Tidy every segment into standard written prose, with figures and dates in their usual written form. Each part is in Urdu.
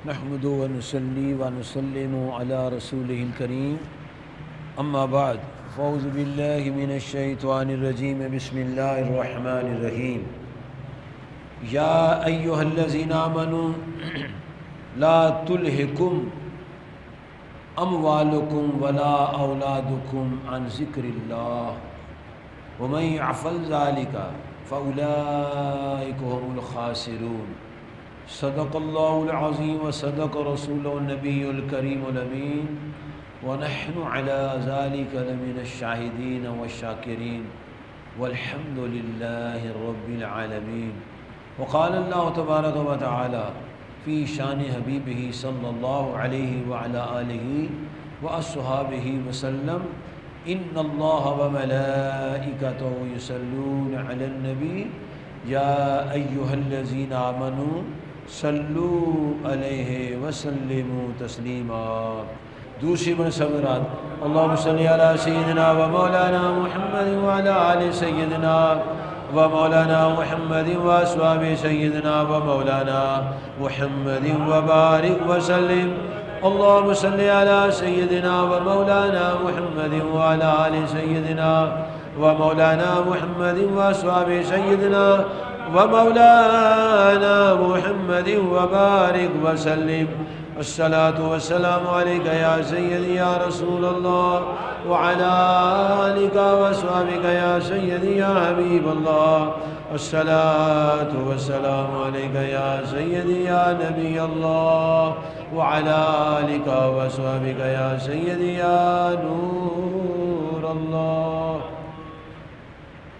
نحمده ونصلي ونسلم على رسوله الكريم أما بعد فأعوذ بالله من الشيطان الرجيم بسم الله الرحمن الرحيم يا أيها الذين آمنوا لا تلهكم أموالكم ولا أولادكم عن ذكر الله ومن يفعل ذلك فأولئك هم الخاسرون صدق الله العظيم وصدق رسوله النبي الكريم الأمين ونحن على ذلك لمن الشاهدين والشاكرين والحمد لله رب العالمين وقال الله تبارك وتعالى في شان حبيبه صلى الله عليه وعلى آله وأصحابه وسلم إن الله وملائكته يصلون على النبي يا أيها الذين آمنوا صلوا عليه وسلموا تسليما دوسری منصبرات اللهم صل على سيدنا ومولانا محمد وعلى آل سيدنا ومولانا محمد وأصحاب سيدنا ومولانا محمد وبارك وسلم اللهم صل على سيدنا ومولانا محمد وعلى آل سيدنا ومولانا محمد وأصحاب سيدنا ومولانا محمد وبارك وسلم الصلاة والسلام عليك يا سيدي يا رسول الله وعلى آلك وأصحابك يا سيدي يا حبيب الله الصلاة والسلام عليك يا سيدي يا نبي الله وعلى آلك وأصحابك يا سيدي يا نور الله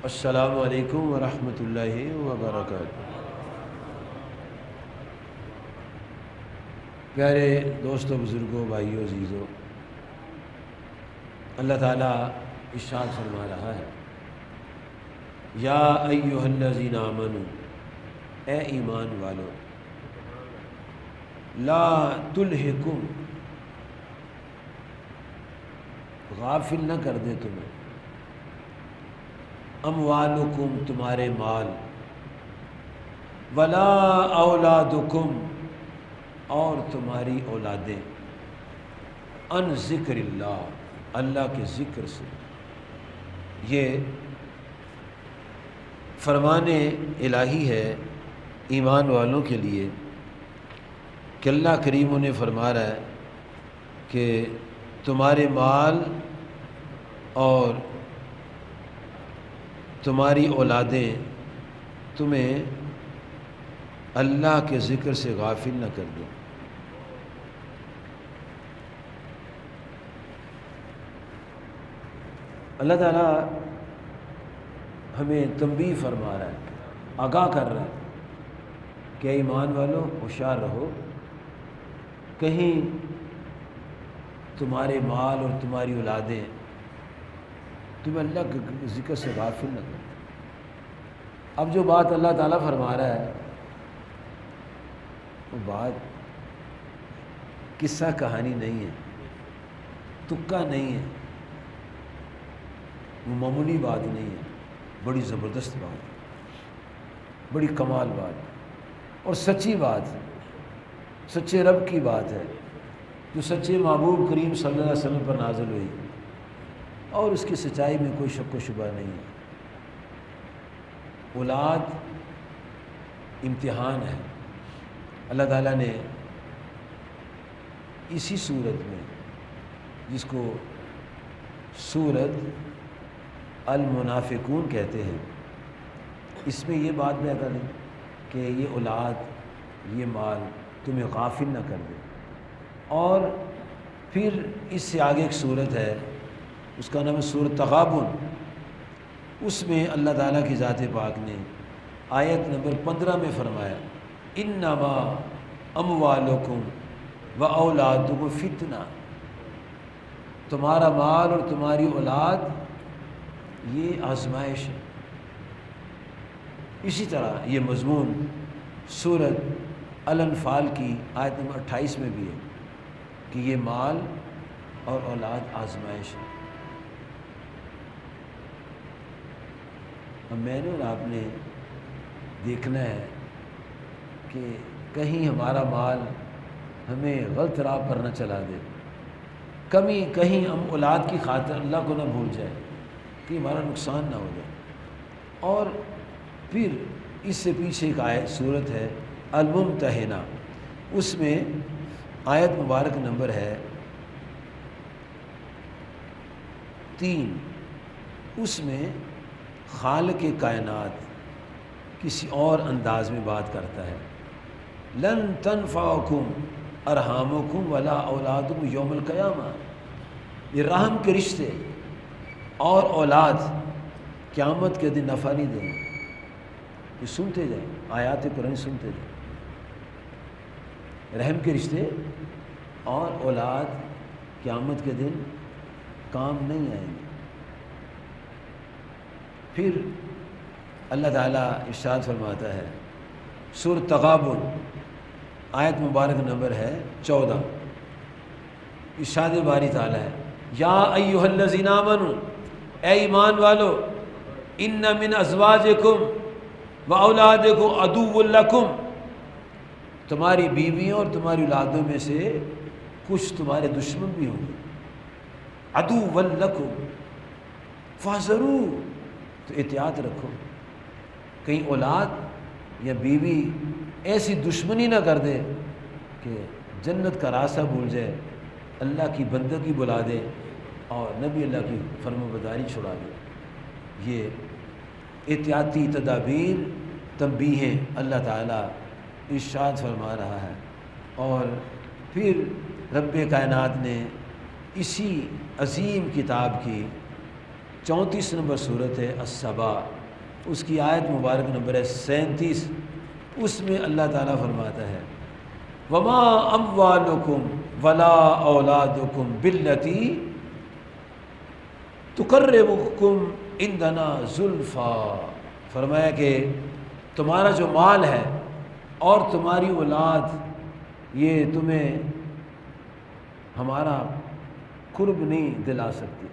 السلام علیکم ورحمۃ اللہ وبرکاتہ۔ پیارے دوستوں، بزرگوں، بھائیوں، عزیزوں، اللہ تعالیٰ ارشاد فرما رہا ہے یا ایھا الذین آمنوا، اے ایمان والو، لا تلہکم، غافل نہ کر دے تمہیں، اموالکم، تمہارے مال، ولا اولادکم، اور تمہاری اولادیں، ان ذکر اللہ، اللہ کے ذکر سے۔ یہ فرمان الہی ہے ایمان والوں کے لیے کہ اللہ کریم نے فرما رہا ہے کہ تمہارے مال اور تمہاری اولادیں تمہیں اللہ کے ذکر سے غافل نہ کر دیں۔ اللہ تعالیٰ ہمیں تنبیہ فرما رہا ہے، آگاہ کر رہا ہے کہ ایمان والو ہوشیار رہو، کہیں تمہارے مال اور تمہاری اولادیں تمہیں اللہ کے ذکر سے غافل نہ کریں۔ اب جو بات اللہ تعالیٰ فرما رہا ہے وہ بات قصہ کہانی نہیں ہے، تکا نہیں ہے، وہ معمولی بات نہیں ہے، بڑی زبردست بات ہے، بڑی کمال بات ہے اور سچی بات ہے، سچے رب کی بات ہے جو سچے محبوب کریم صلی اللہ علیہ وسلم پر نازل ہوئی، اور اس کی سچائی میں کوئی شک و شبہ نہیں ہے۔ اولاد امتحان ہے۔ اللہ تعالیٰ نے اسی صورت میں، جس کو سورۃ المنافقون کہتے ہیں، اس میں یہ بات بیان کریں کہ یہ اولاد، یہ مال تمہیں غافل نہ کر دے۔ اور پھر اس سے آگے ایک صورت ہے، اس کا نام ہے سورۃ تغابن، اس میں اللہ تعالیٰ کی ذات پاک نے آیت نمبر 15 میں فرمایا انما اموالکم و اولادکم فتنہ، تمہارا مال اور تمہاری اولاد یہ آزمائش ہے۔ اسی طرح یہ مضمون سورۃ الانفال کی آیت نمبر 28 میں بھی ہے کہ یہ مال اور اولاد آزمائش ہے۔ اب میں نے اور آپ نے دیکھنا ہے کہ کہیں ہمارا مال ہمیں غلط راہ پر نہ چلا دے، کمی کہیں ہم اولاد کی خاطر اللہ کو نہ بھول جائے کہ ہمارا نقصان نہ ہو جائے۔ اور پھر اس سے پیچھے ایک آیت صورت ہے الممتحنہ، اس میں آیت مبارک نمبر ہے 3، اس میں خالق کائنات کسی اور انداز میں بات کرتا ہے، لن تنفعکم ارحامکم ولا اولادکم یوم القیامہ، یہ رحم کے رشتے اور اولاد قیامت کے دن نفع نہیں دیں گے۔ یہ سنتے جائیں، آیات قرآن سنتے جائیں، رحم کے رشتے اور اولاد قیامت کے دن کام نہیں آئیں گے۔ پھر اللہ تعالیٰ ارشاد فرماتا ہے سورۃ تغابن آیت مبارک نمبر ہے 14، ارشاد باری تعالیٰ ہے یا ایھا الذین آمنوا، اے ایمان والو، ان من ازواجکم و اولادکم عدو لکم، تمہاری بیویوں اور تمہاری اولادوں میں سے کچھ تمہارے دشمن بھی ہوں گے، عدو لکم فاحذروا، تو احتیاط رکھو، کہیں اولاد یا بیوی ایسی دشمنی نہ کر دے کہ جنت کا راستہ بھول جائے، اللہ کی بندگی بلا دے اور نبی اللہ کی فرما برداری چھڑا دے۔ یہ احتیاطی تدابیر تنبیہیں اللہ تعالیٰ ارشاد فرما رہا ہے۔ اور پھر رب کائنات نے اسی عظیم کتاب کی 34 نمبر صورت ہے السبا، اس کی آیت مبارک نمبر ہے 37، اس میں اللہ تعالیٰ فرماتا ہے وما اموالکم ولا اولادکم بالتی تقربکم عندنا زلفا، فرمایا کہ تمہارا جو مال ہے اور تمہاری اولاد یہ تمہیں ہمارا قرب نہیں دلا سکتی۔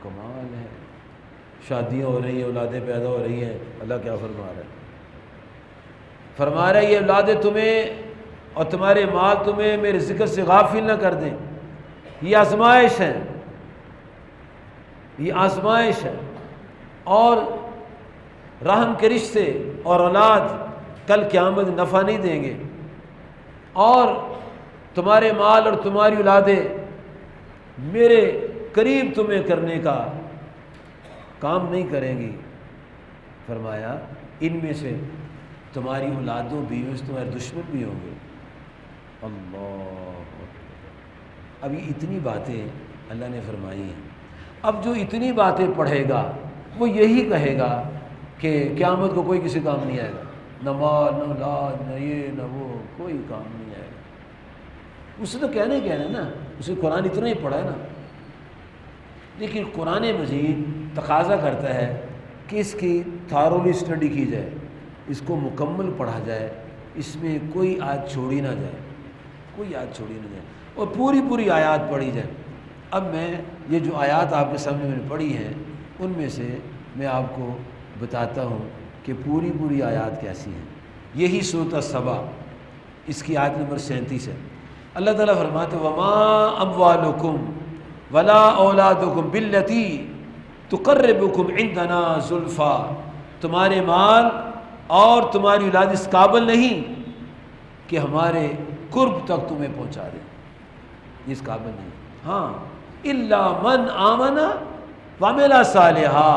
کمال ہے، شادیاں ہو رہی ہیں، اولادیں پیدا ہو رہی ہیں، اللہ کیا فرما رہا ہے؟ فرما رہا ہے یہ اولادیں تمہیں اور تمہارے مال تمہیں میرے ذکر سے غافل نہ کر دیں، یہ آزمائش ہے، یہ آزمائش ہے۔ اور رحم کے رشتے اور اولاد کل قیامت نفع نہیں دیں گے، اور تمہارے مال اور تمہاری اولادیں میرے قریب تمہیں کرنے کا کام نہیں کریں گی۔ فرمایا ان میں سے تمہاری اولادوں بیویوں سے تمہارے دشمن بھی ہوں گے۔ اللہ، اب یہ اتنی باتیں اللہ نے فرمائی ہیں۔ اب جو اتنی باتیں پڑھے گا وہ یہی کہے گا کہ قیامت کو کوئی کسی کام نہیں آئے گا، نہ مال نہ اولاد نہ یہ نہ وہ، کوئی کام نہیں آئے گا۔ اسے تو کہنا نا، اسے قرآن اتنا ہی پڑھا ہے نا، لیکن قرآن مجید تقاضا کرتا ہے کہ اس کی تھارولی اسٹڈی کی جائے، اس کو مکمل پڑھا جائے، اس میں کوئی آیت چھوڑی نہ جائے، کوئی آیت چھوڑی نہ جائے، اور پوری آیات پڑھی جائے۔ اب میں یہ جو آیات آپ کے سامنے میں نے پڑھی ہیں ان میں سے میں آپ کو بتاتا ہوں کہ پوری آیات کیسی ہیں۔ یہی سورۃ السبا، اس کی آیت نمبر 37 ہے۔ اللہ تعالیٰ فرماتے وما اموالکم ولا اولادکم بالتی تقربکم عندنا زلفا، تمہارے مال اور تمہاری اولاد اس قابل نہیں کہ ہمارے قرب تک تمہیں پہنچا دیں، اس قابل نہیں۔ ہاں الا من آمن وعمل صالحا،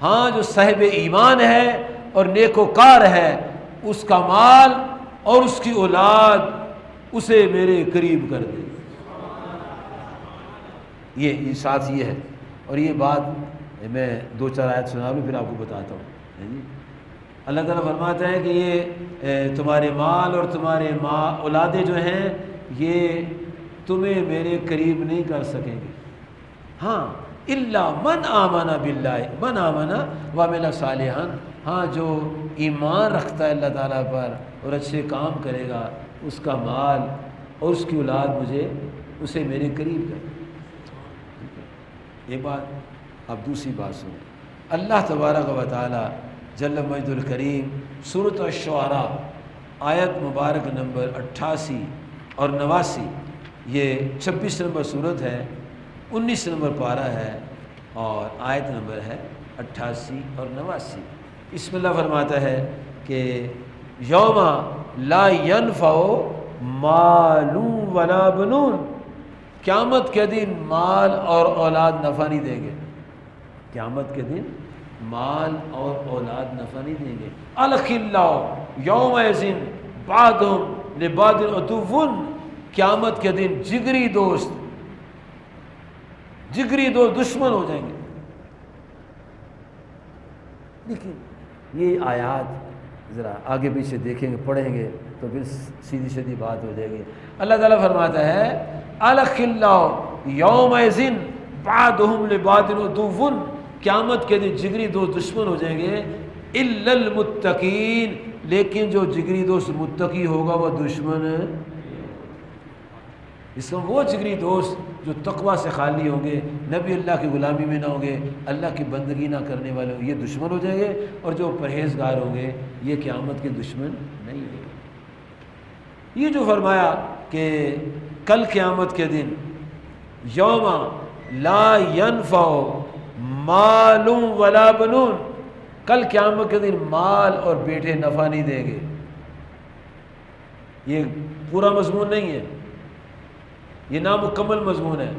ہاں جو صاحب ایمان ہے اور نیکوکار ہے، اس کا مال اور اس کی اولاد اسے میرے قریب کر دے۔ یہ ساتھ یہ ہے، اور یہ بات میں 2-4 آیت سنا لوں پھر آپ کو بتاتا ہوں۔ اللہ تعالیٰ فرماتا ہے کہ یہ تمہارے مال اور تمہارے اولادیں جو ہیں یہ تمہیں میرے قریب نہیں کر سکیں گے۔ ہاں الا من آمن باللہ، من آمن وعمل صالحا، ہاں جو ایمان رکھتا ہے اللہ تعالیٰ پر اور اچھے کام کرے گا، اس کا مال اور اس کی اولاد مجھے اسے میرے قریب کر۔ یہ بات۔ اب دوسری بات سنیں، اللہ تبارک و تعالی جل مجد الکریم سورۃ الشعراء آیت مبارک نمبر 88 اور 89، یہ 26 نمبر صورت ہے، 19 نمبر پارہ ہے اور آیت نمبر ہے 88 اور 89۔ اس میں اللہ فرماتا ہے کہ یوم لا ینفع مال ولا بنون، قیامت کے دن مال اور اولاد نفع نہیں دیں گے۔ قیامت کے دن مال اور اولاد نفع نہیں دیں گے۔ الخلاء یومئذ بعضهم لبعض عدو، قیامت کے دن جگری دوست دشمن ہو جائیں گے۔ لیکن یہ آیات ذرا آگے پیچھے دیکھیں گے، پڑھیں گے تو پھر سیدھی سیدھی بات ہو جائے گی۔ اللہ تعالیٰ فرماتا ہے الخلاء یومئذ بعضهم لبعض عدو، قیامت کے دن جگری دوست دشمن ہو جائیں گے، الا المتقین، لیکن جو جگری دوست متقی ہوگا وہ دشمن، اس کا وہ جگری دوست جو تقوی سے خالی ہوں گے، نبی اللہ کی غلامی میں نہ ہوں گے، اللہ کی بندگی نہ کرنے والے ہوں گے، یہ دشمن ہو جائیں گے، اور جو پرہیزگار ہوں گے یہ قیامت کے دشمن نہیں ہوں گے۔ یہ جو فرمایا کہ کل قیامت کے دن یوم لا ینفع مال ولا بنون، کل قیامت کے دن مال اور بیٹے نفع نہیں دیں گے، یہ پورا مضمون نہیں ہے، یہ نامکمل مضمون ہے،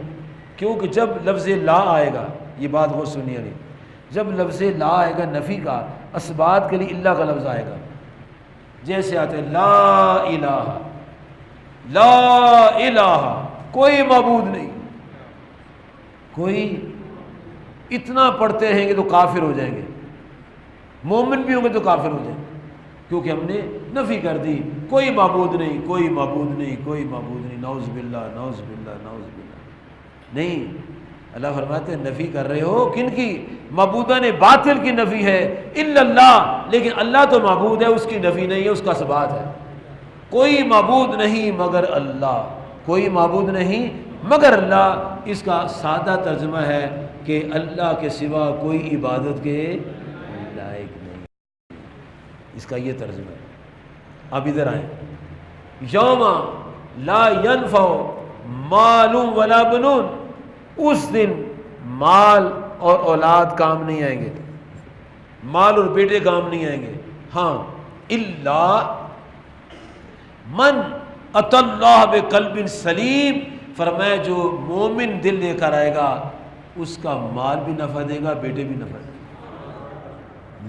کیونکہ جب لفظ لا آئے گا، یہ بات بہت سنیے نہیں، جب لفظ لا آئے گا نفی کا، اسبات کے لیے اللہ کا لفظ آئے گا، جیسے آتے لا الہ، لا الہ، کوئی معبود نہیں، کوئی، اتنا پڑھتے رہیں گے تو کافر ہو جائیں گے، مومن بھی ہوں گے تو کافر ہو جائیں گے، کیونکہ ہم نے نفی کر دی، کوئی معبود نہیں، کوئی معبود نہیں، کوئی معبود نہیں، نعوذ باللہ، نعوذ باللہ، نعوذ باللہ۔ نہیں، اللہ فرماتے ہیں نفی کر رہے ہو کن کی؟ معبودہ نے باطل کی نفی ہے، الا اللہ، لیکن اللہ تو معبود ہے، اس کی نفی نہیں ہے، اس کا اثبات ہے۔ کوئی معبود نہیں مگر اللہ، کوئی معبود نہیں مگر اللہ، اس کا سادہ ترجمہ ہے کہ اللہ کے سوا کوئی عبادت کے لائق نہیں، اس کا یہ ترجمہ ہے۔ اب ادھر آئیں، یوم لا ینفع مال ولا بنون، اس دن مال اور اولاد کام نہیں آئیں گے، مال اور بیٹے کام نہیں آئیں گے، ہاں الا من اتی اللہ بقلب سلیم، فرمایا جو مومن دل لے کر آئے گا اس کا مال بھی نفع دے گا، بیٹے بھی نفع دے گا۔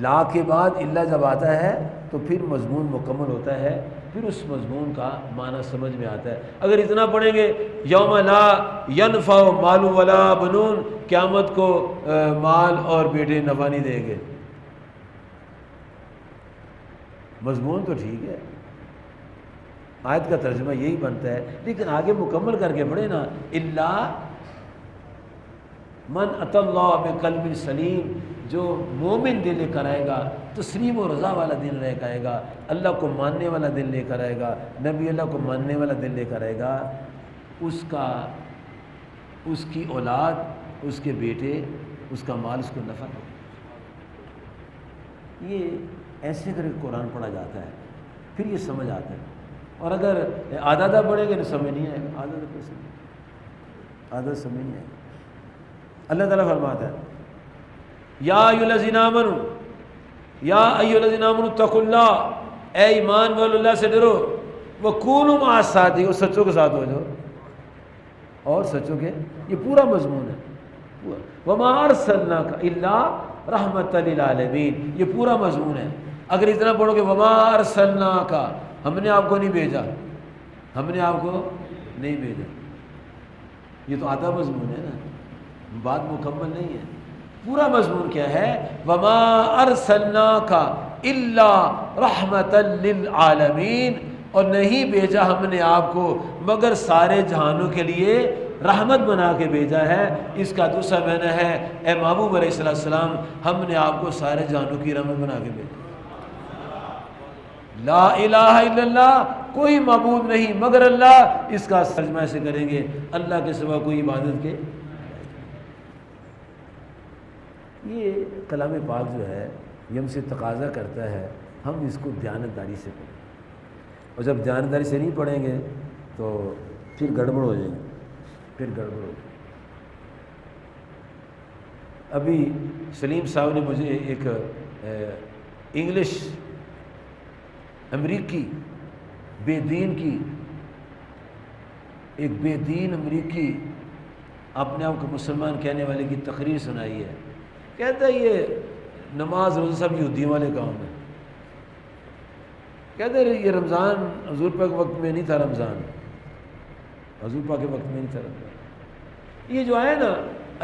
لا کے بعد الا جب آتا ہے تو پھر مضمون مکمل ہوتا ہے، پھر اس مضمون کا معنی سمجھ میں آتا ہے۔ اگر اتنا پڑھیں گے یوم لا ینفع مال ولا بنون، قیامت کو مال اور بیٹے نفع نہیں دیں گے، مضمون تو ٹھیک ہے، آیت کا ترجمہ یہی بنتا ہے، لیکن آگے مکمل کر کے پڑھے نا، الا من اتی اللہ بقلب سلیم، جو مومن دل لے کر آئے گا، تسلیم و رضا والا دل لے کر آئے گا، اللہ کو ماننے والا دل لے کر آئے گا، نبی اللہ کو ماننے والا دل لے کر آئے گا، اس کی اولاد، اس کے بیٹے، اس کا مال اس کو نفع دے۔ یہ ایسے کر کے قرآن پڑھا جاتا ہے، پھر یہ سمجھ آتا ہے، اور اگر آدھا پڑھیں گے تو سمجھ نہیں آئے گا، آدھا سمجھ نہیں آئے گا۔ اللہ تعالیٰ فرماتا ہے یا ایھا الذین آمنوا، یا ایھا الذین آمنوا اتقوا اللہ، اے ایمان والو اللہ سے ڈرو، وکونوا مع الصادقین، اور سچوں کے ساتھ ہو جاؤ، اور سچوں کے، یہ پورا مضمون ہے، وما ارسلناک الا رحمۃ للعالمین، یہ پورا مضمون ہے۔ اگر اتنا پڑھو گے وما ارسلناک، ہم نے آپ کو نہیں بھیجا، ہم نے آپ کو نہیں بھیجا، یہ تو آدھا مضمون ہے نا، بات مکمل نہیں ہے۔ پورا مضمون کیا ہے؟ وما ارسلناک الا رحمۃ للعالمین، اور نہیں بھیجا ہم نے آپ کو مگر سارے جہانوں کے لیے رحمت بنا کے بھیجا ہے۔ اس کا دوسرا معنی ہے اے محبوب علیہ السلام، ہم نے آپ کو سارے جہانوں کی رحمت بنا کے بھیجا۔ لا الہ الا اللہ، کوئی معبود نہیں مگر اللہ، اس کا ترجمہ ایسے کریں گے اللہ کے سوا کوئی عبادت کے۔ یہ کلام پاک جو ہے یہ ہم سے تقاضا کرتا ہے ہم اس کو دیانتداری سے پڑھیں، اور جب دیانتداری سے نہیں پڑھیں گے تو پھر گڑبڑ ہو جائے گی، پھر گڑبڑ ہو جائے گی۔ ابھی سلیم صاحب نے مجھے ایک انگلش امریکی بے دین کی، ایک بے دین امریکی اپنے آپ کو مسلمان کہنے والے کی تقریر سنائی ہے۔ کہتا ہے یہ نماز روزہ سب یہودیوں والے کام ہیں۔ کہتے ہیں یہ رمضان حضور پاک کے وقت میں نہیں تھا، رمضان حضور پاک کے وقت میں نہیں تھا رمضان۔ یہ جو ہے نا،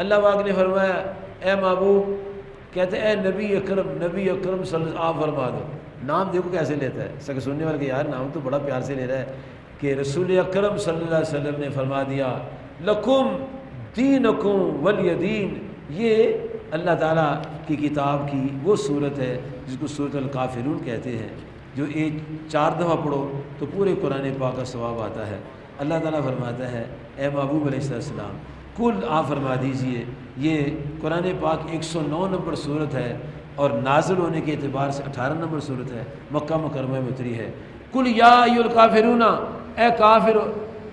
اللہ پاک نے فرمایا اے محبوب، کہتے ہیں اے نبی اکرم صلی اللہ علیہ وسلم آپ فرما دو۔ نام دیکھو کیسے لیتا ہے، سب سننے والے کہ یار نام تو بڑا پیار سے لے رہا ہے، کہ رسول اکرم صلی اللہ علیہ وسلم نے فرما دیا لکم دینکم ولی دین۔ یہ اللہ تعالیٰ کی کتاب کی وہ صورت ہے جس کو سورۃ الکافرون کہتے ہیں، جو ایک 4 دفعہ پڑھو تو پورے قرآن پاک کا ثواب آتا ہے۔ اللہ تعالیٰ فرماتا ہے اے محبوب علیہ السلام کل آپ فرما دیجئے، یہ قرآن پاک 109 نمبر صورت ہے اور نازل ہونے کے اعتبار سے 18 نمبر صورت ہے، مکہ مکرمہ میں اتری ہے۔ کل یا ایھا الکافرون، اے کافر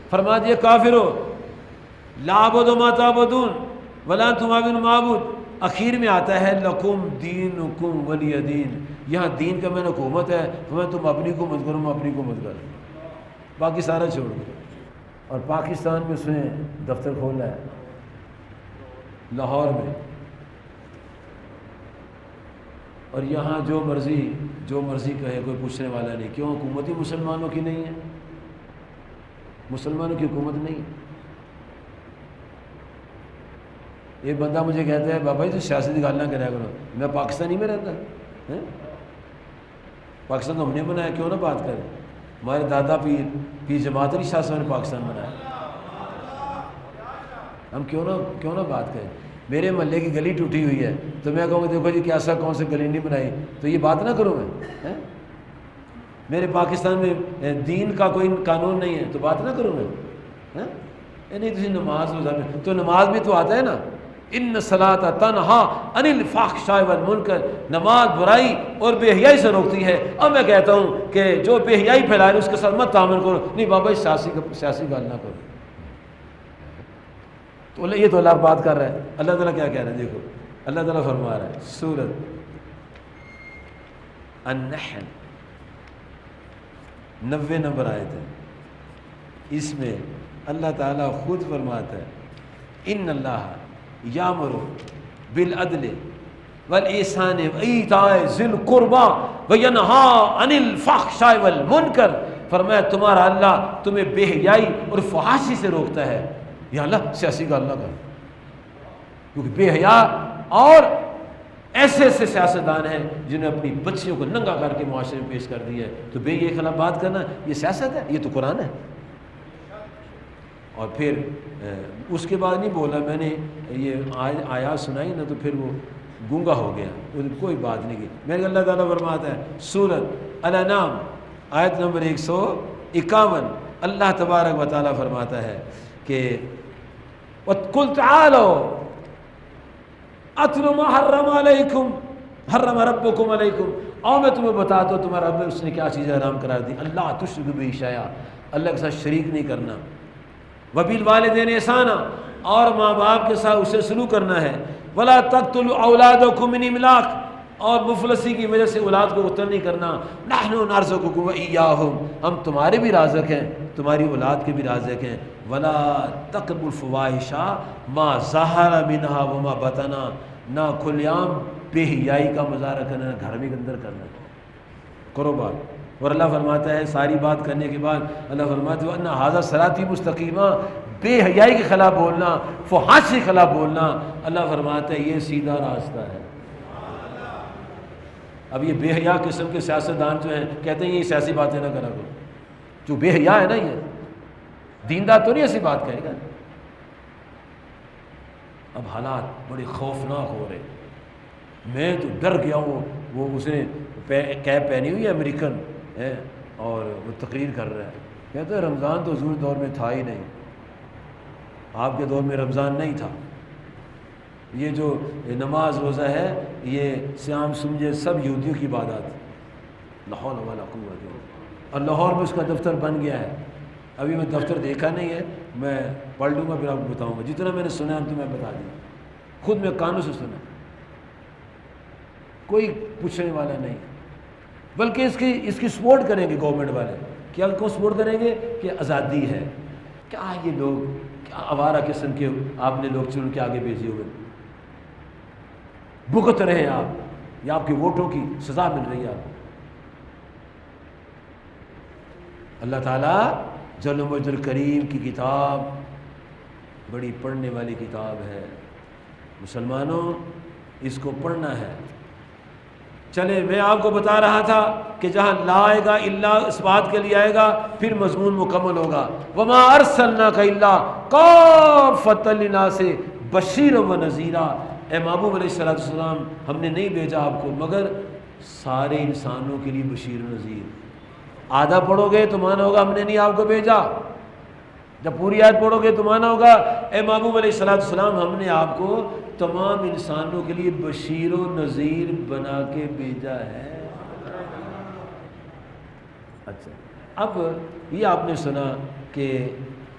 فرما دیے کافرو، لا اعبد ما تعبدون ولا انتم عابدون ما اعبد۔ اخیر میں آتا ہے لکم دینکم ولی دین، یہاں دین کا میں نے حکومت ہے، تم اپنی کو مت کرو میں اپنی کو مت کرو، باقی سارا چھوڑ دو۔ اور پاکستان میں اس نے دفتر کھولا ہے لاہور میں، اور یہاں جو مرضی کہے کوئی پوچھنے والا نہیں۔ کیوں؟ حکومت ہی مسلمانوں کی نہیں ہے، مسلمانوں کی حکومت نہیں ہے۔ ایک بندہ مجھے کہتا ہے بابا جی تو سیاسی گال نہ کریا کرو، میں پاکستانی میں رہتا ہے، پاکستان تو ہم نے بنایا، کیوں نہ بات کریں؟ ہمارے دادا پیر جماعت علی شاہ صاحب نے پاکستان بنایا، ہم کیوں نہ بات کریں؟ میرے محلے کی گلی ٹوٹی ہوئی ہے تو میں کہوں گا دیکھو جی کیسا کون سے گلی نہیں بنائی، تو یہ بات نہ کروں میں؟ میرے پاکستان میں دین کا کوئی قانون نہیں ہے تو بات نہ کروں میں؟ نہیں تو نماز روزہ میں تو نماز میں تو آتا ہے نا ان الصلاۃ تنہا عن الفحشاء والمنکر، نماز برائی اور بے حیائی سے روکتی ہے۔ اب میں کہتا ہوں کہ جو بے حیائی پھیلا رہے اس کے ساتھ مت تعامل کرو، نہیں بابا سیاسی گال نہ کرو۔ تو یہ تو اللہ بات کر رہا ہے، اللہ تعالیٰ کیا کہہ رہے ہیں؟ دیکھو اللہ تعالیٰ فرما رہا ہے سورۃ النحل 90 نمبر آیت ہے، اس میں اللہ تعالیٰ خود فرماتا ہے ان اللہ یامر بالعدل والاحسان وایتاء ذی القربی وینہی عن الفحشاء والمنکر۔ فرمایا تمہارا اللہ تمہیں بے حیائی اور فحاشی سے روکتا ہے۔ یا اللہ سیاسی گال نہ کر، کیونکہ بے حیا اور ایسے سیاستدان ہیں جنہوں نے اپنی بچیوں کو ننگا کر کے معاشرے میں پیش کر دیا ہے، تو بے حیائی کے خلاف بات کرنا یہ سیاست ہے؟ یہ تو قرآن ہے۔ اور پھر اس کے بعد نہیں بولا، میں نے یہ آیات سنائی نا تو پھر وہ گونگا ہو گیا، کوئی بات نہیں کی۔ میرے اللہ تعالیٰ فرماتا ہے سورۃ الانعام آیت نمبر 151، اللہ تبارک و تعالیٰ فرماتا ہے کہ وَقُلْ تَعَالَوْا أَتْلُ مَا حَرَّمَ عَلَيْكُمْ حَرَّمَ رَبُّكُمْ عَلَيْكُمْ، اور میں تمہیں بتاتا ہوں تمہارا رب اس نے کیا چیزیں حرام قرار دی، اللہ تشرک بہ شیئا، اللہ کے ساتھ شریک نہیں کرنا، وَبِالْوَالِدَيْنِ إِحْسَانًا، اور ماں باپ کے ساتھ اسے سلوک کرنا ہے، وَلَا تَقْتُلُوا أَوْلَادَكُم مِّنْ إِمْلَاقٍ، اور مفلسی کی وجہ سے اولاد کو قتل نہیں کرنا، نَحْنُ نَرْزُقُكُمْ وَإِيَّاهُمْ، ہم تمہارے بھی رازق ہیں تمہاری اولاد کے بھی رازق ہیں، وَلَا تَقْرَبُوا الْفَوَاحِشَ مَا ظَهَرَ مِنْهَا وَمَا بَطَنَ، نہ کھلیعام بے حیائی کا مظاہرہ کرنا، گھر میں اندر کرنا، کرو بات۔ اور اللہ فرماتا ہے ساری بات کرنے کے بعد اللہ فرماتا ہے وَأَنَّ هَذَا صِرَاطِي مُسْتَقِيمًا، بے حیائی کے خلاف بولنا، فحاشی کے خلاف بولنا، اللہ فرماتا ہے یہ سیدھا راستہ ہے۔ اب یہ بے حیا قسم کے سیاستدان جو ہیں کہتے ہیں یہ سیاسی باتیں نہ کرا کرو، جو بے حیا ہے نا یہ دیندار تو نہیں ایسی بات کہے گا۔ اب حالات بڑے خوفناک ہو رہے، میں تو ڈر گیا ہوں۔ وہ اس نے کیپ پہنی ہوئی ہے امریکن ہے اور وہ تقریر کر رہا ہے، کہتے ہیں رمضان تو حضور دور میں تھا ہی نہیں، آپ کے دور میں رمضان نہیں تھا، یہ جو نماز روزہ ہے یہ صیام سمجھے سب یہودیوں کی عبادات، لا حول ولا قوت الا باللہ۔ اور لاہور میں اس کا دفتر بن گیا ہے. ابھی میں دفتر دیکھا نہیں ہے، میں پڑھ لوں گا پھر آپ کو بتاؤں گا. جتنا میں نے سنا ہے تو میں بتا دوں، خود میں کانوں سے سنا، کوئی پوچھنے والا نہیں. بلکہ اس کی سپورٹ کریں گے گورنمنٹ والے. کیا کو سپورٹ کریں گے کہ آزادی ہے. کیا یہ لوگ کیا آوارہ قسم کے آپ نے لوگ چن کے آگے بھیجے ہوئے، بھگت رہے ہیں آپ، یہ آپ کے ووٹوں کی سزا مل رہی ہے آپ کو. اللہ تعالیٰ جل مجد الکریم کی کتاب بڑی پڑھنے والی کتاب ہے. مسلمانوں اس کو پڑھنا ہے. چلے میں آپ کو بتا رہا تھا کہ جہاں لا آئے گا الا اس بات کے لیے آئے گا پھر مضمون مکمل ہوگا. وما ارسلناک الا کافۃ للناس بشیرا و نذیرا. اے محبوب علیہ السلام ہم نے نہیں بھیجا آپ کو مگر سارے انسانوں کے لیے بشیر و نذیر. آدھا پڑھو گے تو مانا ہوگا ہم نے نہیں آپ کو بھیجا، جب پوری آیت پڑھو گے تو مانا ہوگا اے محبوب علیہ السلام ہم نے آپ کو تمام انسانوں کے لیے بشیر و نذیر بنا کے بھیجا ہے. اچھا اب یہ آپ نے سنا کہ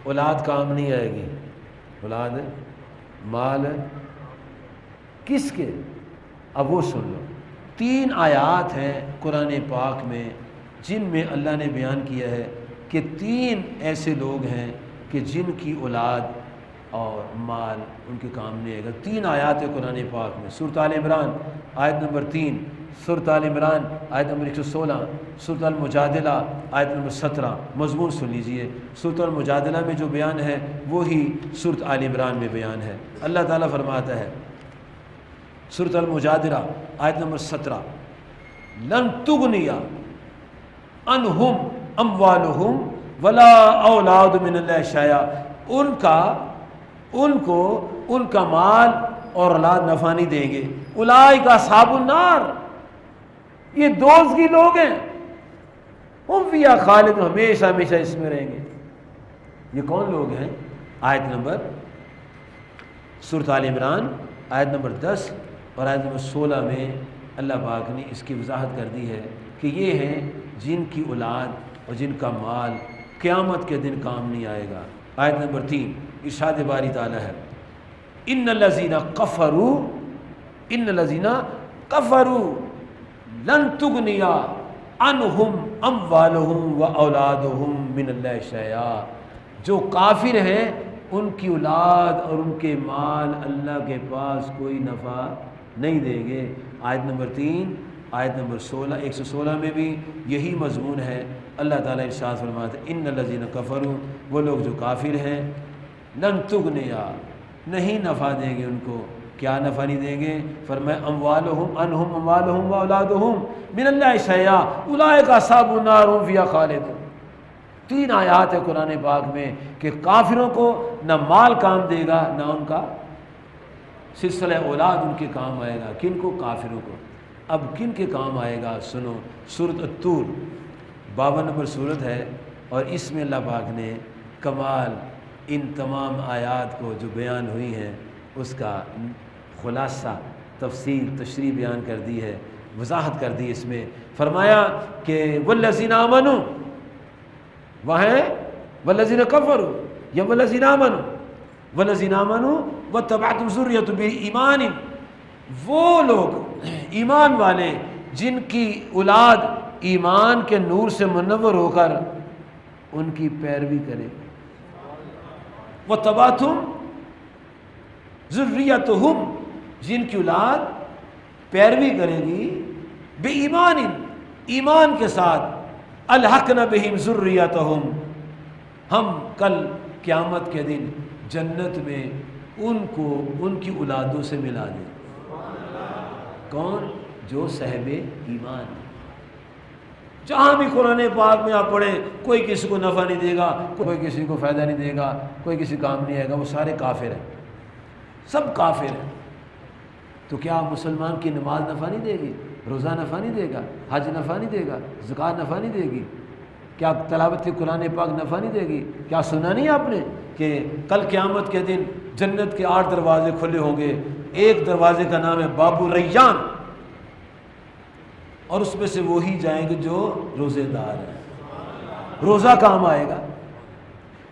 اولاد کام نہیں آئے گی، اولاد مال کس کے؟ اب وہ سن لو. 3 آیات ہیں قرآن پاک میں جن میں اللہ نے بیان کیا ہے کہ 3 ایسے لوگ ہیں کہ جن کی اولاد اور مال ان کے کام نہیں آئے گا. 3 آیات ہیں قرآن پاک میں. سورۃ آل عمران آیت نمبر 3، سورۃ آل عمران آیت نمبر 116، سورۃ المجادلہ آیت نمبر 17. مضمون سن لیجئے. سورۃ المجادلہ میں جو بیان ہے وہی سورۃ آل عمران میں بیان ہے. اللہ تعالیٰ فرماتا ہے سورۃ المجادلہ آیت نمبر 17، لن تغنیا عنہم اموالہم ولا اولاد من اللہ شیئا. ان کو ان کا مال اور اولاد نفع نہیں دیں گے. اولئک اصحاب النار، یہ دوزخ کی لوگ ہیں. ہم فیہا خالدون، ہمیشہ ہمیشہ اس میں رہیں گے. یہ کون لوگ ہیں؟ آیت نمبر سورۃ آل عمران آیت نمبر 10 اور آیت نمبر 16 میں اللہ پاک نے اس کی وضاحت کر دی ہے کہ یہ ہیں جن کی اولاد اور جن کا مال قیامت کے دن کام نہیں آئے گا. آیت نمبر 3 ارشاد باری تعالیٰ ہے ان الذین کفروا لن تغنیا عنہم اموالہم و اولادہم من اللہ شیئا. جو کافر ہیں ان کی اولاد اور ان کے مال اللہ کے پاس کوئی نفع نہیں دیں گے. آیت نمبر 3 آیت نمبر 116 میں بھی یہی مضمون ہے. اللہ تعالیٰ ارشاد فرماتا ہے ان الذین کفروا، وہ لوگ جو کافر ہیں، لن تغنیا، نہیں نفع دیں گے ان کو. کیا نفع نہیں دیں گے؟ فرمایا اموالہم عنہم اموالہم و اولادہم من اللہ شیئا اولئک اصحاب النار هم فیہا خالدون. 3 آیات ہے قرآن پاک میں کہ کافروں کو نہ مال کام دے گا نہ ان کا سلسلہ اولاد ان کے کام آئے گا. کن کو؟ کافروں کو. اب کن کے کام آئے گا؟ سنو. سورۃ الطور 52 نمبر سورت ہے اور اس میں اللہ پاک نے کمال ان تمام آیات کو جو بیان ہوئی ہیں اس کا خلاصہ تفصیل تشریح بیان کر دی ہے، وضاحت کر دی. اس میں فرمایا کہ والذین آمنوا، وہاں ہے والذین کفروا یا والذین آمنوا، والذین آمنوا واتبعتهم ذریۃ بایمان. وہ لوگ ایمان والے جن کی اولاد ایمان کے نور سے منور ہو کر ان کی پیروی کرے. واتبعتهم ذریتہم، جن کی اولاد پیروی کرے گی بے ایمان، ایمان کے ساتھ، الحقنا بہم ذریتہم، ہم کل قیامت کے دن جنت میں ان کو ان کی اولادوں سے ملا دیں. کون؟ جو صاحب ایمان. جہاں بھی قرآن پاک میں آپ پڑھیں کوئی کسی کو نفع نہیں دے گا، کوئی کسی کو فائدہ نہیں دے گا، کوئی کسی کام نہیں آئے گا، وہ سارے کافر ہیں، سب کافر ہیں. تو کیا مسلمان کی نماز نفع نہیں دے گی؟ روزہ نفع نہیں دے گا؟ حج نفع نہیں دے گا؟ زکوٰۃ نفع نہیں دے گی؟ کیا تلاوت قرآن پاک نفع نہیں دے گی؟ کیا سنا نہیں آپ نے کہ کل قیامت کے دن جنت کے 8 دروازے کھلے ہوں گے. ایک دروازے کا نام ہے باب الریان، اور اس میں سے وہی جائیں گے جو روزے دار ہیں. روزہ کام آئے گا،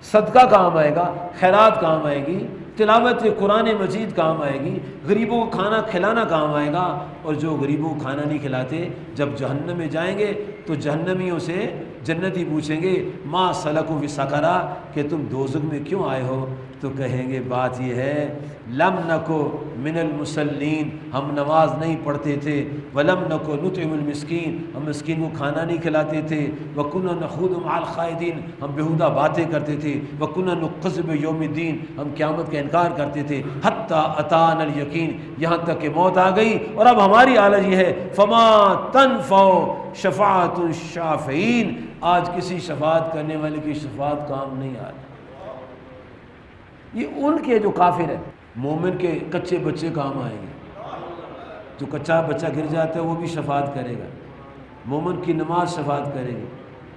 صدقہ کام آئے گا، خیرات کام آئے گی، تلاوت قرآن مجید کام آئے گی، غریبوں کو کھانا کھلانا کام آئے گا۔ اور جو غریبوں کو کھانا نہیں کھلاتے جب جہنم میں جائیں گے تو جہنمیوں سے جنتی پوچھیں گے ما سلکم فی سقرا، کہ تم دوزخ میں کیوں آئے ہو؟ تو کہیں گے بات یہ ہے لم نکو من المصلین، ہم نماز نہیں پڑھتے تھے، ولم نکو نطعم المسکین، ہم مسکین کو کھانا نہیں کھلاتے تھے، وکنا نخوض مع الخائضین، ہم بیہودہ باتیں کرتے تھے، وکنا نکذب بیوم الدین، ہم قیامت کا انکار کرتے تھے، حتی اتانا الیقین، یہاں تک کہ موت آ گئی اور اب ہماری حالت یہ ہے فما تنفع شفاعت الشافعین، آج کسی شفاعت کرنے والے کی شفاعت کام نہیں آ رہی۔ یہ ان کے جو کافر ہے، مومن کے کچے بچے کام آئیں گے، جو کچا بچہ گر جاتا ہے وہ بھی شفاعت کرے گا، مومن کی نماز شفاعت کرے گی،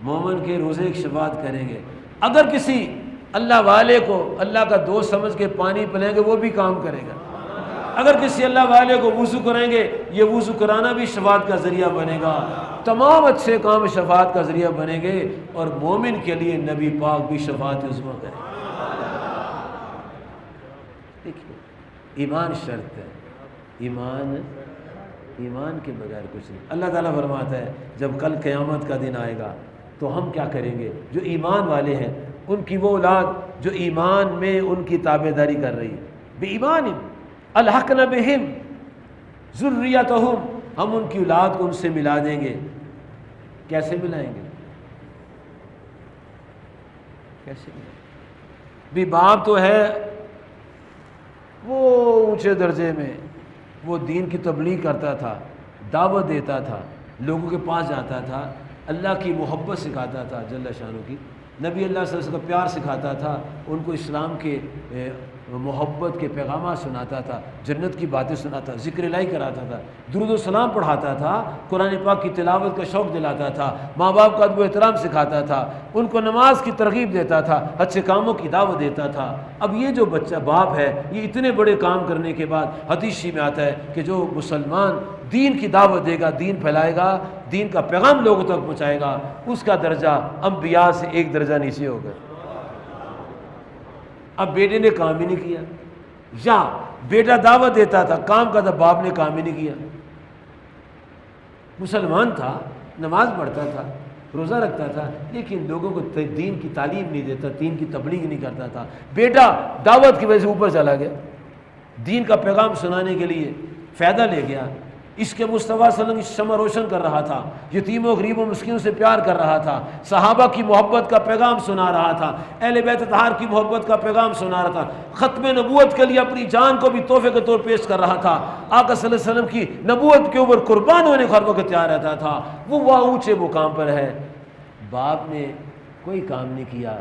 مومن کے روزے کی شفاعت کریں گے۔ اگر کسی اللہ والے کو اللہ کا دوست سمجھ کے پانی پلائیں گے وہ بھی کام کرے گا، اگر کسی اللہ والے کو وضو کریں گے یہ وضو کرانا بھی شفاعت کا ذریعہ بنے گا، تمام اچھے کام شفاعت کا ذریعہ بنیں گے، اور مومن کے لیے نبی پاک بھی شفاعت عظمیٰ کرے گا۔ دیکھیے ایمان شرط ہے، ایمان کے بغیر کچھ نہیں۔ اللہ تعالیٰ فرماتا ہے جب کل قیامت کا دن آئے گا تو ہم کیا کریں گے؟ جو ایمان والے ہیں ان کی وہ اولاد جو ایمان میں ان کی تابعداری کر رہی ہے، بِإِيمَانِهِمْ الْحَقْنَا بِهِمْ ذُرِّيَّتَهُمْ، ہم ان کی اولاد کو ان سے ملا دیں گے۔ کیسے ملائیں گے؟ کیسے ملائیں گے؟ بھی باپ تو ہے وہ اونچے درجے میں، وہ دین کی تبلیغ کرتا تھا، دعوت دیتا تھا، لوگوں کے پاس جاتا تھا، اللہ کی محبت سکھاتا تھا، جل شانہ کی نبی اللہ صلی اللہ علیہ وسلم کا پیار سکھاتا تھا، ان کو اسلام کے محبت کے پیغامات سناتا تھا، جنت کی باتیں سناتا، ذکر الہی کراتا تھا، درود و سلام پڑھاتا تھا، قرآن پاک کی تلاوت کا شوق دلاتا تھا، ماں باپ کا ادب و احترام سکھاتا تھا، ان کو نماز کی ترغیب دیتا تھا، اچھے کاموں کی دعوت دیتا تھا۔ اب یہ جو بچہ باپ ہے یہ اتنے بڑے کام کرنے کے بعد حدیث میں آتا ہے کہ جو مسلمان دین کی دعوت دے گا، دین پھیلائے گا، دین کا پیغام لوگوں تک پہنچائے گا، اس کا درجہ انبیاء سے ایک درجہ نیچے ہوگا۔ اب بیٹے نے کام ہی نہیں کیا، یا بیٹا دعوت دیتا تھا کام کا تھا، باپ نے کام ہی نہیں کیا، مسلمان تھا، نماز پڑھتا تھا، روزہ رکھتا تھا، لیکن لوگوں کو دین کی تعلیم نہیں دیتا، دین کی تبلیغ نہیں کرتا تھا۔ بیٹا دعوت کی وجہ سے اوپر چلا گیا، دین کا پیغام سنانے کے لیے فائدہ لے گیا، اس کے مصطفیٰ صلی اللہ علیہ وسلم کی شمع روشن کر رہا تھا، یتیموں غریبوں مسکینوں سے پیار کر رہا تھا، صحابہ کی محبت کا پیغام سنا رہا تھا، اہل بیت اطہار کی محبت کا پیغام سنا رہا تھا، ختم نبوت کے لیے اپنی جان کو بھی تحفے کے طور پیش کر رہا تھا، آقا صلی اللہ علیہ وسلم کی نبوت کے اوپر قربان ہونے کا ہر وقت تیار رہتا تھا، وہ وہاں اونچے مقام پر ہے۔ باپ نے کوئی کام نہیں کیا،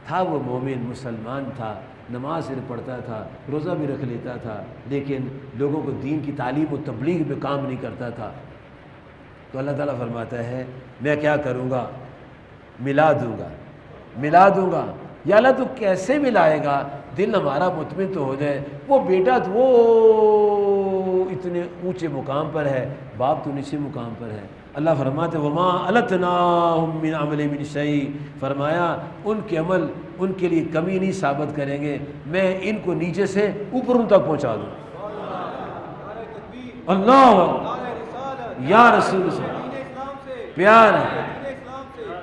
تھا وہ مومن مسلمان تھا، نماز صرف پڑھتا تھا، روزہ بھی رکھ لیتا تھا، لیکن لوگوں کو دین کی تعلیم و تبلیغ میں کام نہیں کرتا تھا۔ تو اللہ تعالیٰ فرماتا ہے میں کیا کروں گا؟ ملا دوں گا۔ یا اللہ تو کیسے ملائے گا؟ دل ہمارا مطمئن تو ہو جائے، وہ بیٹا تو وہ اتنے اونچے مقام پر ہے، باپ تو نیچے مقام پر ہے۔ اللہ فرماتے وما التناہم من عمل من شیء، فرمایا ان کے عمل ان کے لیے کمی نہیں ثابت کریں گے، میں ان کو نیچے سے اوپر تک پہنچا دوں۔ اللہ یا رسول اللہ،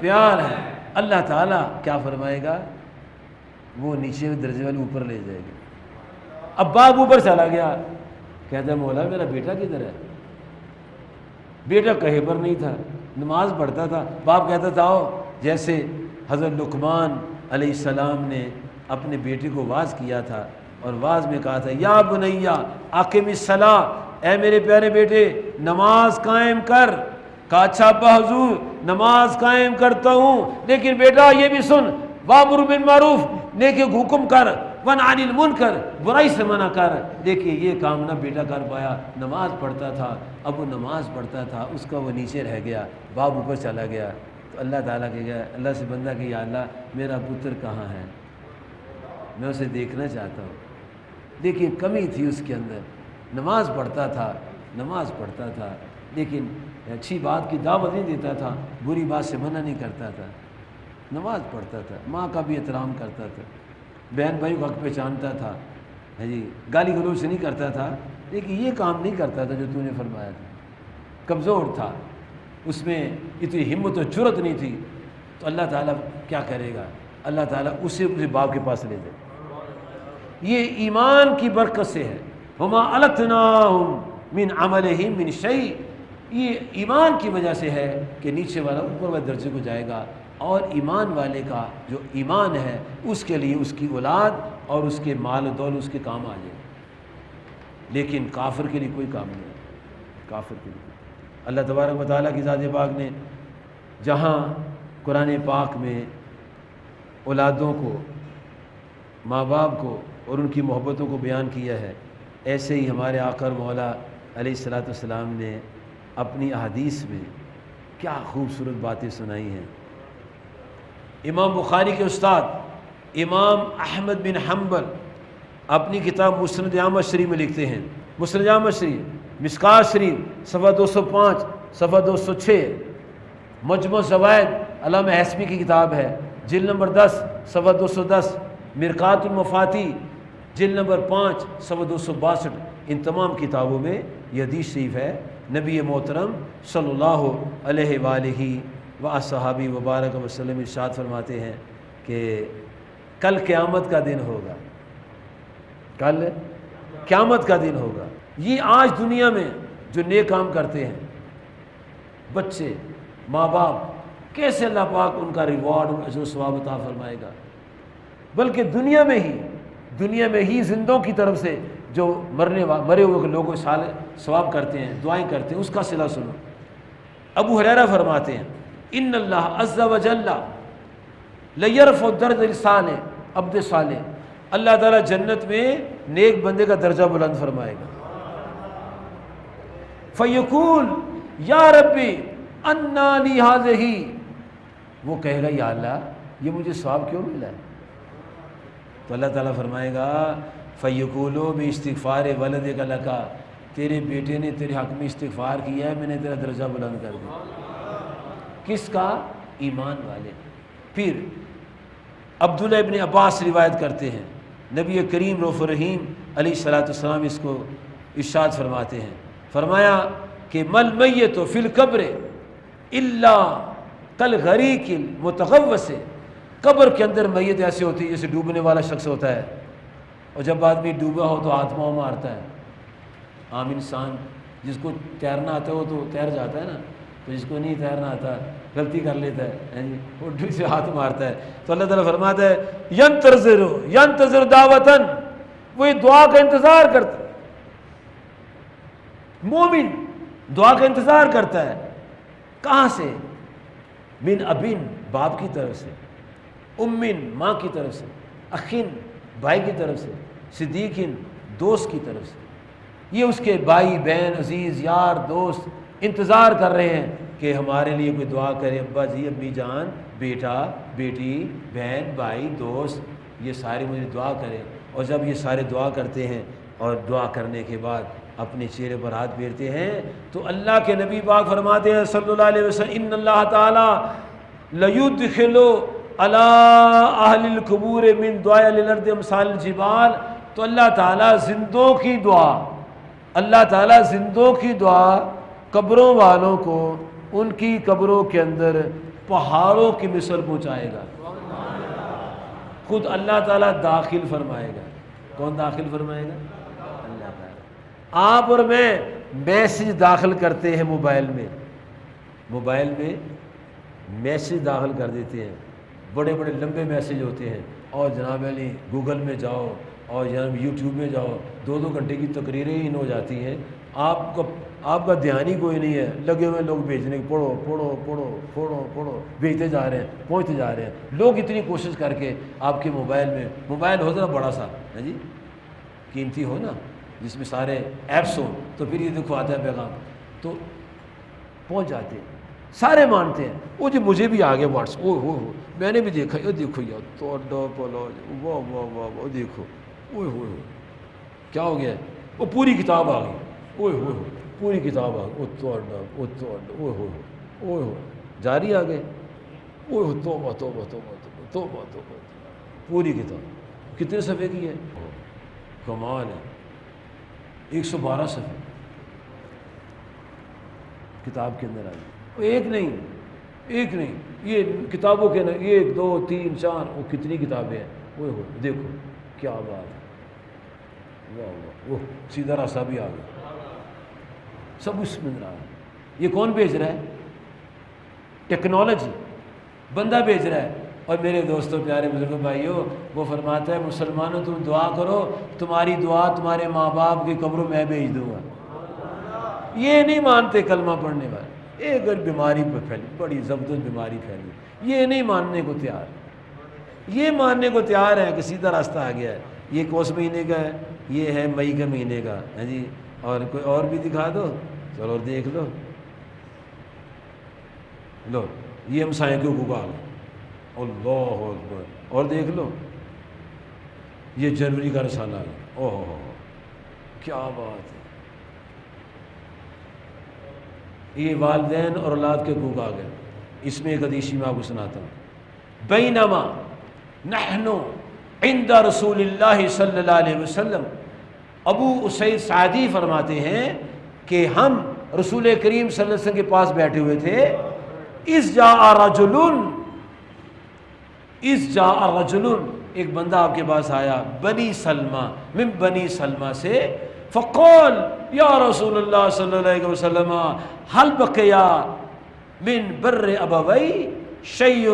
پیار ہے۔ اللہ تعالیٰ کیا فرمائے گا؟ وہ نیچے درجے والے اوپر لے جائے گا۔ اب باپ اوپر چلا گیا، کہتا ہے مولا میرا بیٹا کدھر ہے؟ بیٹا کہیں پر نہیں تھا، نماز پڑھتا تھا، باپ کہتا تھا آؤ، جیسے حضرت لقمان علیہ السلام نے اپنے بیٹے کو واعظ کیا تھا، اور واعظ میں کہا تھا یا بنیا اقم الصلاۃ، اے میرے پیارے بیٹے نماز قائم کر۔ کہا اچھا ابا حضور نماز قائم کرتا ہوں، لیکن بیٹا یہ بھی سن، وامر بالمعروف، نیکی کو حکم کر، ونہی عن المنکر، برائی سے منع کر۔ دیکھیے یہ کام نہ بیٹا کر پایا، نماز پڑھتا تھا، اب وہ نماز پڑھتا تھا، اس کا وہ نیچے رہ گیا، باپ اوپر چلا گیا۔ تو اللہ تعالیٰ کہ گیا، اللہ سے بندہ کہ یا اللہ میرا پتر کہاں ہے، میں اسے دیکھنا چاہتا ہوں۔ دیکھیے کمی تھی اس کے اندر، نماز پڑھتا تھا لیکن اچھی بات کی دعوت نہیں دیتا تھا، بری بات سے منع نہیں کرتا تھا، نماز پڑھتا تھا، ماں کا بھی احترام کرتا تھا، بہن بھائی کو حق پہچانتا تھا، ہے جی، گالی گلوچ سے نہیں کرتا تھا، لیکن یہ کام نہیں کرتا تھا جو تو نے فرمایا تھا، کمزور تھا، اس میں اتنی ہمت و جرأت نہیں تھی، تو اللہ تعالیٰ کیا کرے گا، اللہ تعالیٰ اسے باپ کے پاس لے جائے۔ یہ ایمان کی برکت سے ہے، وما التناہم من عملہم من شیء، یہ ایمان کی وجہ سے ہے کہ نیچے والا اوپر والے درجے کو جائے گا، اور ایمان والے کا جو ایمان ہے اس کے لیے اس کی اولاد اور اس کے مال و دولت اس کے کام آ جائے، لیکن کافر کے لیے کوئی کام نہیں ہے، کافر کے لیے۔ اللہ تبارک و تعالیٰ کی ذات پاک نے جہاں قرآن پاک میں اولادوں کو، ماں باپ کو اور ان کی محبتوں کو بیان کیا ہے، ایسے ہی ہمارے آقا اور مولا علیہ الصلوۃ والسلام نے اپنی احادیث میں کیا خوبصورت باتیں سنائی ہیں۔ امام بخاری کے استاد امام احمد بن حنبل اپنی کتاب مسند احمد شریف میں لکھتے ہیں، مسند احمد شریف، مشکوٰۃ شریف، صفحہ 205، صفحہ 206، مجموع زوائد علامہ حسبی کی کتاب ہے، جلد نمبر 10، صفحہ 210، مرقات المفاتیح، جلد نمبر 5، صفحہ 262، ان تمام کتابوں میں یہ حدیث شریف ہے۔ نبی محترم صلی اللہ علیہ وآلہ وصحابہ وبارک وسلم ارشاد فرماتے ہیں کہ کل قیامت کا دن ہوگا، کل قیامت کا دن ہوگا۔ یہ آج دنیا میں جو نیک کام کرتے ہیں بچے، ماں باپ، کیسے اللہ پاک ان کا ریوارڈ، ان اجر و ثواب عطا فرمائے گا، بلکہ دنیا میں ہی زندوں کی طرف سے جو مرے ہوئے لوگوں کو ثواب کرتے ہیں، دعائیں کرتے ہیں، اس کا صلہ سنو۔ ابو ہریرہ فرماتے ہیں ان اللہ عز وجل لیرفع درجۃ الصالح عبد صالح، اللہ تعالیٰ جنت میں نیک بندے کا درجہ بلند فرمائے گا۔ فیقول یا ربی انا لی ہذہ، وہ کہے گا یا اللہ یہ مجھے ثواب کیوں ملا ہے؟ تو اللہ تعالیٰ فرمائے گا فیقولو باستغفار ولدک لک، تیرے بیٹے نے تیرے حق میں استغفار کیا ہے، میں نے تیرا درجہ بلند کر دیا۔ کس کا؟ ایمان والے۔ پھر عبداللہ ابن عباس روایت کرتے ہیں، نبی کریم رؤوف الرحیم علیہ الصلوۃ والسلام اس کو ارشاد فرماتے ہیں، فرمایا کہ مل میت فی القبر الا کالغریق المتغوص، قبر کے اندر میت ایسے ہوتی ہے جیسے ڈوبنے والا شخص ہوتا ہے، اور جب آدمی ڈوبا ہو تو آتما مارتا ہے۔ عام انسان جس کو تیرنا آتا ہے وہ تو تیر جاتا ہے نا، تو جس کو نہیں تیرنا آتا غلطی کر لیتا ہے، وہ ڈوب سے ہاتھ مارتا ہے۔ تو اللہ تعالیٰ فرماتا ہے ینتظر دعوتن، وہ دعا کا انتظار کرتا ہے، مومن دعا کا انتظار کرتا ہے۔ کہاں سے؟ من ابن، باپ کی طرف سے، امن، ماں کی طرف سے، اخن، بھائی کی طرف سے، صدیقن، دوست کی طرف سے۔ یہ اس کے بھائی بہن عزیز یار دوست انتظار کر رہے ہیں کہ ہمارے لیے کوئی دعا کرے، ابا جی، امی جان، بیٹا، بیٹی، بہن، بھائی، دوست، یہ سارے مجھے دعا کریں۔ اور جب یہ سارے دعا کرتے ہیں اور دعا کرنے کے بعد اپنے چہرے پر ہاتھ پھیرتے ہیں تو اللہ کے نبی پاک فرماتے ہیں صلی اللہ علیہ وسلم ان اللہ تعالی لیدخل علی اہل القبور من دعاء الارض امثال الجبال، تو اللہ تعالیٰ زندوں کی دعا، اللہ تعالیٰ زندوں کی دعا قبروں والوں کو ان کی قبروں کے اندر پہاڑوں کی مثل پہنچائے گا۔ خود اللہ تعالیٰ داخل فرمائے گا۔ کون داخل فرمائے گا؟ اللہ تعالیٰ۔ آپ اور میں میسج داخل کرتے ہیں موبائل میں میسج داخل کر دیتے ہیں، بڑے بڑے لمبے میسج ہوتے ہیں، اور جناب علی گوگل میں جاؤ اور جناب یوٹیوب میں جاؤ، 2 گھنٹے کی تقریریں ہی ہو جاتی ہیں، آپ کا دھیان ہی کوئی نہیں ہے، لگے ہوئے لوگ بھیجنے کی، پڑھو بھیجتے جا رہے ہیں، پہنچتے جا رہے ہیں۔ لوگ اتنی کوشش کر کے آپ کے موبائل ہو ذرا بڑا سا ہے جی، قیمتی ہو نا، جس میں سارے ایپس ہوں، تو پھر یہ دیکھو آتا ہے پیغام، تو پہنچ جاتے ہیں، سارے مانتے ہیں۔ وہ جی مجھے بھی آ گیا واٹس، میں نے بھی دیکھا، یہ دیکھو یار تو واہ دیکھو، کیا ہو گیا؟ وہ پوری کتاب آ گئی، پوری کتاب آ گئی، جاری آ گئے، اوہ توبہ توبہ توبہ توبہ توبہ توبہ، پوری کتاب کتنے صفحے کی ہے؟ کمال ہے، 112 صفحے کتاب کے اندر آئی، ایک نہیں، یہ کتابوں کے اندر 1 2 3 4 وہ کتنی کتابیں ہیں، وہ دیکھو کیا بات ہے، واہ واہ، وہ سیدھا راستہ بھی آ گیا، سب اس میں نظر آ رہا ہے۔ یہ کون بھیج رہا ہے؟ ٹیکنالوجی، بندہ بھیج رہا ہے۔ اور میرے دوستوں پیارے بزرگوں بھائیوں، وہ فرماتا ہے مسلمانوں تم دعا کرو، تمہاری دعا تمہارے ماں باپ کی قبروں میں بھیج دوں گا۔ یہ نہیں مانتے کلمہ پڑھنے والے، ایک بیماری پہ پھیلی، بڑی زبردست بیماری پھیلی، یہ نہیں ماننے کو تیار، یہ ماننے کو تیار ہے کہ سیدھا راستہ آ گیا ہے۔ یہ کس مہینے کا ہے؟ یہ ہے مئی کے مہینے کا ہے جی، اور کوئی اور بھی دکھا دو، چلو اور دیکھ لو، لو یہ ہمسائے کے حقوق آ گئے، اللہ اکبر، اور دیکھ لو یہ جنوری کا رسالہ ہے، اوہ کیا بات ہے، یہ والدین اور اولاد کے حقوق آ گئے۔ اس میں ایک حدیث میں آپ کو سناتا ہوں، بینما نحن عند رسول اللہ صلی اللہ علیہ وسلم، ابو اسید سعدی فرماتے ہیں کہ ہم رسول کریم صلی اللہ علیہ وسلم کے پاس بیٹھے ہوئے تھے، اذ جاء رجل، ایک بندہ آپ کے پاس آیا، بنی سلمہ، من بنی سلمہ سے، فقال یا رسول اللہ صلی اللہ علیہ وسلم هل بقیا من بر ابوی شیء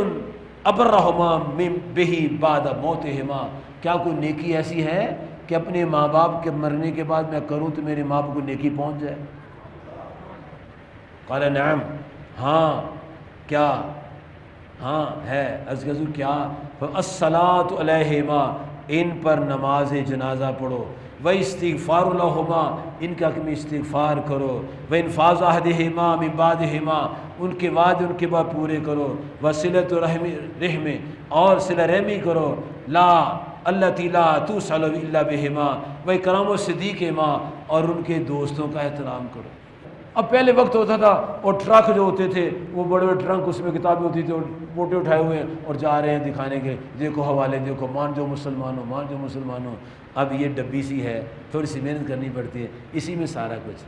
ابرہما من بہ بعد موتہما، کیا کوئی نیکی ایسی ہے کہ اپنے ماں باپ کے مرنے کے بعد میں کروں تو میرے ماں باپ کو نیکی پہنچ جائے؟ قال نعم، ہاں کیا، ہاں ہے، عرض کیا کیا؟ الصلاۃ علیہما، ان پر نماز جنازہ پڑھو، واستغفار لہما، ان کے حق میں استغفار کرو، وانفاذ عہدہما من بعدہما، ان کے وعدے ان کے بعد پورے کرو، وصلۃ رحم، اور صلہ رحمی کرو، لا التی لا توصل الا بہما، واکرام صدیقہما، اور ان کے دوستوں کا احترام کرو۔ اب پہلے وقت ہوتا تھا اور ٹرک جو ہوتے تھے وہ بڑے بڑے ٹرنک، اس میں کتابیں ہوتی تھی اور موٹے اٹھائے ہوئے ہیں اور جا رہے ہیں دکھانے کے، دیکھو حوالے، دیکھو مان جو مسلمانوں، مان جو مسلمانوں۔ اب یہ ڈبی سی ہے، تھوڑی سی محنت کرنی پڑتی ہے، اسی میں سارا کچھ۔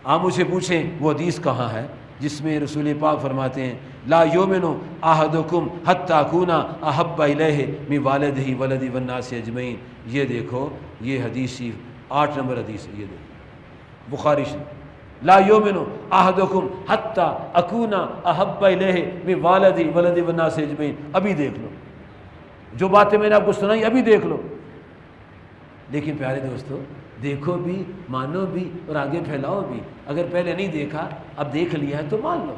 آپ مجھے پوچھیں وہ حدیث کہاں ہے جس میں رسول پاک فرماتے ہیں لا یؤمن احدکم حتی اکون احب الیہ من والدہ ولدہ والناس اجمعین۔ یہ دیکھو یہ حدیث 8 نمبر حدیث ہے، یہ دیکھو بخاری شریف، لا یؤمن احدکم حتی اکون احب الیہ من والدہ ولدہ والناس اجمعین۔ ابھی دیکھ لو جو باتیں میں نے آپ کو سنائی، ابھی دیکھ لو۔ لیکن پیارے دوستو، دیکھو بھی، مانو بھی، اور آگے پھیلاؤ بھی۔ اگر پہلے نہیں دیکھا، اب دیکھ لیا ہے تو مان لو،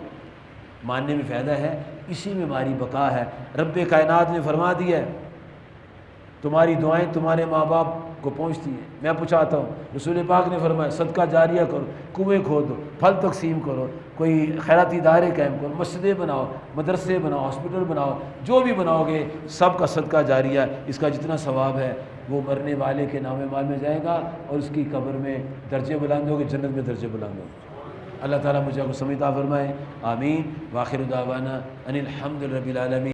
ماننے میں فائدہ ہے، اسی میں ہماری بقا ہے۔ رب کائنات نے فرما دیا ہے تمہاری دعائیں تمہارے ماں باپ کو پہنچتی ہیں۔ میں پوچھاتا ہوں، رسول پاک نے فرمایا صدقہ جاریہ کرو، کنویں کھودو، پھل تقسیم کرو، کوئی خیراتی ادارے قائم کرو، مسجدیں بناؤ، مدرسے بناؤ، ہاسپٹل بناؤ، جو بھی بناؤ گے سب کا صدقہ جاریہ، اس کا جتنا ثواب ہے وہ مرنے والے کے نام مال میں جائے گا، اور اس کی قبر میں درجے بلند ہوگے، جنت میں درجے بلند ہوگے۔ اللہ تعالیٰ مجھے کو سمجھ عطا فرمائے، آمین۔ وآخر دعوانا ان الحمد للہ رب العالمین۔